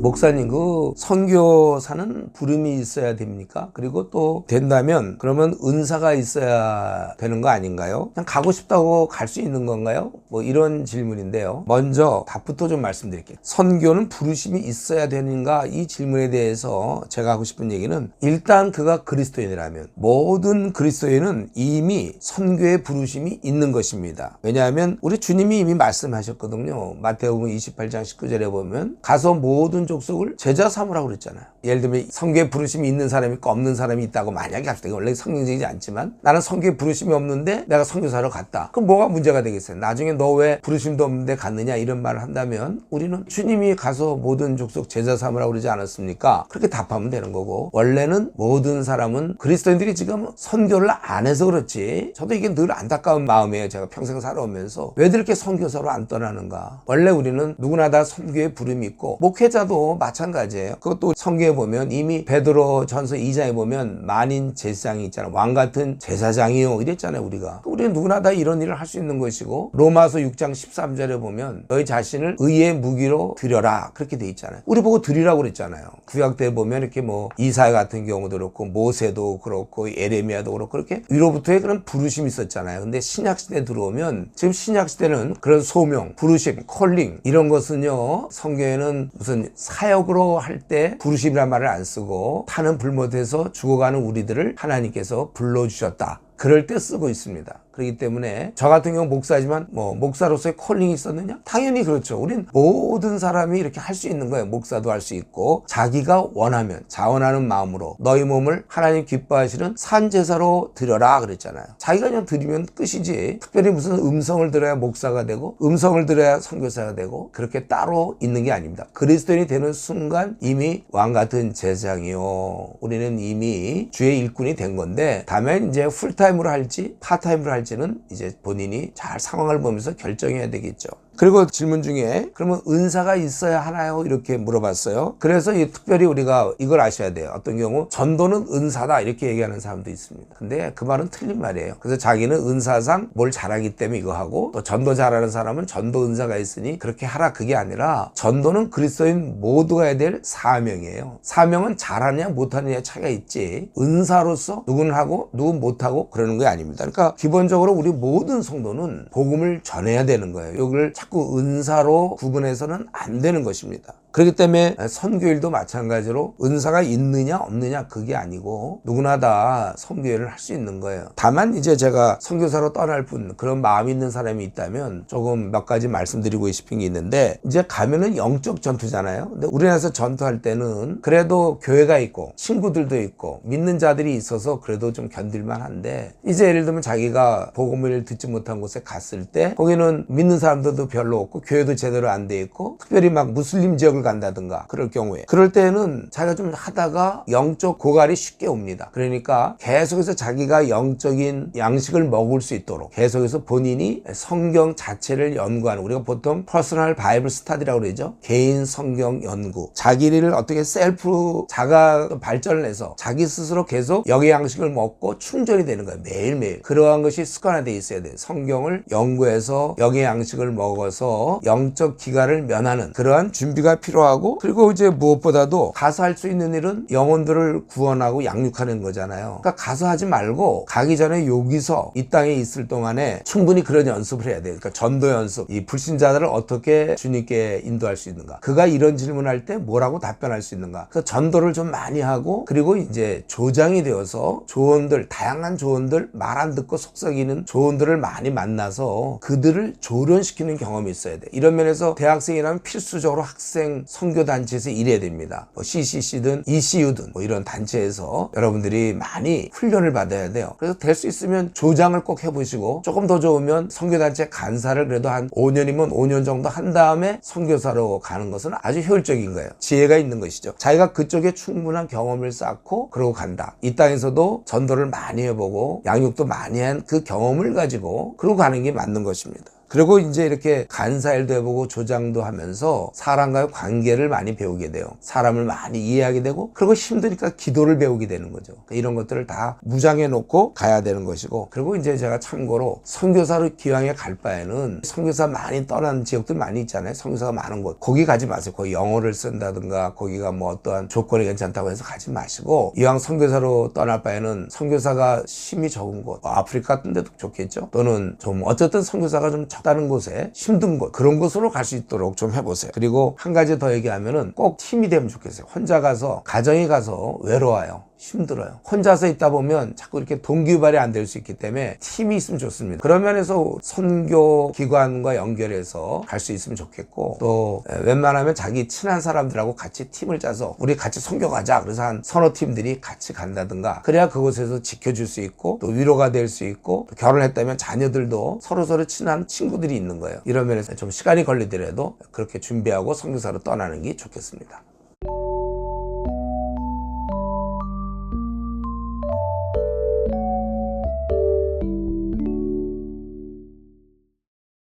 목사님, 그 선교사는 부름이 있어야 됩니까? 그리고 또 된다면 그러면 은사가 있어야 되는 거 아닌가요? 그냥 가고 싶다고 갈 수 있는 건가요? 뭐 이런 질문인데요. 먼저 답부터 좀 말씀드릴게요. 선교는 부르심이 있어야 되는가? 이 질문에 대해서 제가 하고 싶은 얘기는, 일단 그가 그리스도인이라면 모든 그리스도인은 이미 선교의 부르심이 있는 것입니다. 왜냐하면 우리 주님이 이미 말씀하셨거든요. 마태복음 28장 19절에 보면 가서 모든 족속을 제자 삼으라고 그랬잖아요. 예를 들면 선교의 부르심이 있는 사람이 있고 없는 사람이 있다고 만약에 합시다. 원래 성경적이지 않지만 나는 선교의 부르심이 없는데 내가 선교사로 갔다. 그럼 뭐가 문제가 되겠어요? 나중에 너 왜 부르심도 없는데 갔느냐 이런 말을 한다면, 우리는 주님이 가서 모든 족속 제자 삼으라고 그러지 않았습니까? 그렇게 답하면 되는 거고, 원래는 모든 사람은, 그리스도인들이 지금 선교를 안 해서 그렇지, 저도 이게 늘 안타까운 마음이에요. 제가 평생 살아오면서 왜들 이렇게 선교사로 안 떠나는가. 원래 우리는 누구나 다 선교의 부름이 있고, 목회자도 마찬가지예요. 그것도 성경에 보면 이미 베드로 전서 2장에 보면 만인 제사장이 있잖아요. 왕 같은 제사장이요 이랬잖아요. 우리는 누구나 다 이런 일을 할 수 있는 것이고, 로마서 6장 13절에 보면 너희 자신을 의의 무기로 드려라 그렇게 돼 있잖아요. 우리 보고 드리라고 그랬잖아요. 구약 때 보면 이렇게 뭐 이사야 같은 경우도 그렇고 모세도 그렇고 예레미야도 그렇고 그렇게 위로부터의 그런 부르심이 있었잖아요. 근데 신약 시대에 들어오면, 지금 신약 시대는 그런 소명, 부르심, 콜링 이런 것은요, 성경에는 무슨 사역으로 할 때 부르심이란 말을 안 쓰고 타는 불못에서 죽어가는 우리들을 하나님께서 불러주셨다, 그럴 때 쓰고 있습니다. 그렇기 때문에 저 같은 경우 목사지만 뭐 목사로서의 콜링이 있었느냐? 당연히 그렇죠. 우린 모든 사람이 이렇게 할 수 있는 거예요. 목사도 할 수 있고, 자기가 원하면 자원하는 마음으로 너희 몸을 하나님 기뻐하시는 산제사로 드려라 그랬잖아요. 자기가 그냥 드리면 끝이지, 특별히 무슨 음성을 들어야 목사가 되고 음성을 들어야 선교사가 되고 그렇게 따로 있는 게 아닙니다. 그리스도인이 되는 순간 이미 왕같은 제사장이요, 우리는 이미 주의 일꾼이 된 건데, 다만 이제 풀타임으로 할지 파타임으로 할지는 이제 본인이 잘 상황을 보면서 결정해야 되겠죠. 그리고 질문 중에 그러면 은사가 있어야 하나요? 이렇게 물어봤어요. 그래서 특별히 우리가 이걸 아셔야 돼요. 어떤 경우 전도는 은사다 이렇게 얘기하는 사람도 있습니다. 근데 그 말은 틀린 말이에요. 그래서 자기는 은사상 뭘 잘하기 때문에 이거 하고, 또 전도 잘하는 사람은 전도 은사가 있으니 그렇게 하라, 그게 아니라 전도는 그리스도인 모두가 해야 될 사명이에요. 사명은 잘하느냐 못하느냐 차이가 있지, 은사로서 누구는 하고 누구는 못하고 그러는 게 아닙니다. 그러니까 기본적으로 우리 모든 성도는 복음을 전해야 되는 거예요. 이걸 자꾸 은사로 구분해서는 안 되는 것입니다. 그렇기 때문에 선교일도 마찬가지로 은사가 있느냐 없느냐 그게 아니고 누구나 다 선교일을 할 수 있는 거예요. 다만 이제 제가 선교사로 떠날 뿐 그런 마음이 있는 사람이 있다면 조금 몇 가지 말씀드리고 싶은 게 있는데, 이제 가면은 영적 전투잖아요. 근데 우리나라에서 전투할 때는 그래도 교회가 있고 친구들도 있고 믿는 자들이 있어서 그래도 좀 견딜만 한데, 이제 예를 들면 자기가 복음을 듣지 못한 곳에 갔을 때 거기는 믿는 사람들도 별로 없고 교회도 제대로 안 돼 있고, 특별히 막 무슬림 지역을 간다든가 그럴 경우에, 그럴 때는 자기가 좀 하다가 영적 고갈이 쉽게 옵니다. 그러니까 계속해서 자기가 영적인 양식을 먹을 수 있도록 계속해서 본인이 성경 자체를 연구하는, 우리가 보통 퍼스널 바이블 스타디라고 그러죠. 개인 성경 연구, 자기를 어떻게 셀프 자가 발전을 해서 자기 스스로 계속 영의 양식을 먹고 충전이 되는 거예요. 매일매일 그러한 것이 습관화되어 있어야 돼요. 성경을 연구해서 영의 양식을 먹어서 영적 기갈을 면하는 그러한 준비가 필요하고, 그리고 이제 무엇보다도 가서 할 수 있는 일은 영혼들을 구원하고 양육하는 거잖아요. 그러니까 가서 하지 말고 가기 전에 여기서 이 땅에 있을 동안에 충분히 그런 연습을 해야 돼요. 그러니까 전도 연습, 이 불신자들을 어떻게 주님께 인도할 수 있는가, 그가 이런 질문할 때 뭐라고 답변할 수 있는가, 그래서 전도를 좀 많이 하고, 그리고 이제 조장이 되어서 조언들, 다양한 조언들, 말 안 듣고 속썩이는 조언들을 많이 만나서 그들을 조련시키는 경험이 있어야 돼. 이런 면에서 대학생이라면 필수적으로 학생 선교단체에서 일해야 됩니다. 뭐 CCC든 ECU든 뭐 이런 단체에서 여러분들이 많이 훈련을 받아야 돼요. 그래서 될 수 있으면 조장을 꼭 해보시고, 조금 더 좋으면 선교단체 간사를 그래도 한 5년이면 5년 정도 한 다음에 선교사로 가는 것은 아주 효율적인 거예요. 지혜가 있는 것이죠. 자기가 그쪽에 충분한 경험을 쌓고 그러고 간다. 이 땅에서도 전도를 많이 해보고 양육도 많이 한 그 경험을 가지고 그러고 가는 게 맞는 것입니다. 그리고 이제 이렇게 간사일도 해보고 조장도 하면서 사람과의 관계를 많이 배우게 돼요. 사람을 많이 이해하게 되고, 그리고 힘드니까 기도를 배우게 되는 거죠. 이런 것들을 다 무장해 놓고 가야 되는 것이고, 그리고 이제 제가 참고로 선교사로 기왕에 갈 바에는 선교사 많이 떠난 지역들 많이 있잖아요. 선교사가 많은 곳. 거기 가지 마세요. 거기 영어를 쓴다든가 거기가 뭐 어떠한 조건이 괜찮다고 해서 가지 마시고, 이왕 선교사로 떠날 바에는 선교사가 힘이 적은 곳, 아프리카 같은 데도 좋겠죠. 또는 좀 어쨌든 선교사가 좀 적다는 곳에 힘든 곳, 그런 곳으로 갈 수 있도록 좀 해보세요. 그리고 한 가지 더 얘기하면은 꼭 팀이 되면 좋겠어요. 혼자 가서 가정에 가서 외로워요. 힘들어요. 혼자서 있다 보면 자꾸 이렇게 동기유발이 안 될 수 있기 때문에 팀이 있으면 좋습니다. 그런 면에서 선교 기관과 연결해서 갈 수 있으면 좋겠고, 또 웬만하면 자기 친한 사람들하고 같이 팀을 짜서 우리 같이 선교 가자, 그래서 한 서너 팀들이 같이 간다든가, 그래야 그곳에서 지켜줄 수 있고 또 위로가 될 수 있고, 또 결혼했다면 자녀들도 서로서로 친한 친구들이 있는 거예요. 이런 면에서 좀 시간이 걸리더라도 그렇게 준비하고 선교사로 떠나는 게 좋겠습니다.